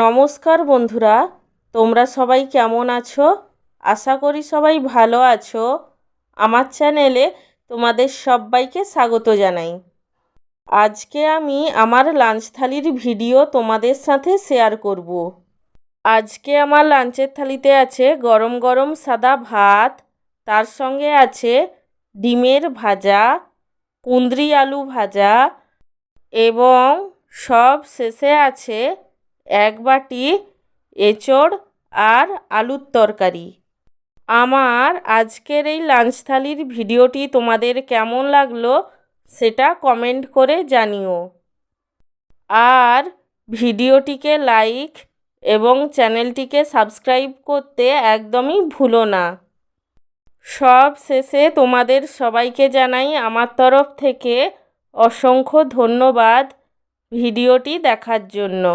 নমস্কার বন্ধুরা, তোমরা সবাই কেমন আছো? আশা করি সবাই ভালো আছো। আমার চ্যানেলে তোমাদের সবাইকে স্বাগত জানাই। আজকে আমি আমার লাঞ্চ থালির ভিডিও তোমাদের সাথে শেয়ার করব। আজকে আমার লাঞ্চের থালিতে আছে গরম গরম সাদা ভাত, তার সঙ্গে আছে ডিমের ভাজা, কুঁদরি আলু ভাজা এবং সব শেষে আছে এক বাটি এঁচোড় আর আলুর তরকারি। আমার আজকের এই লাঞ্চ থালির ভিডিওটি তোমাদের কেমন লাগলো সেটা কমেন্ট করে জানিও। আর ভিডিওটিকে লাইক এবং চ্যানেলটিকে সাবস্ক্রাইব করতে একদমই ভুলো না। সব শেষে তোমাদের সবাইকে জানাই আমার তরফ থেকে অসংখ্য ধন্যবাদ ভিডিওটি দেখার জন্য।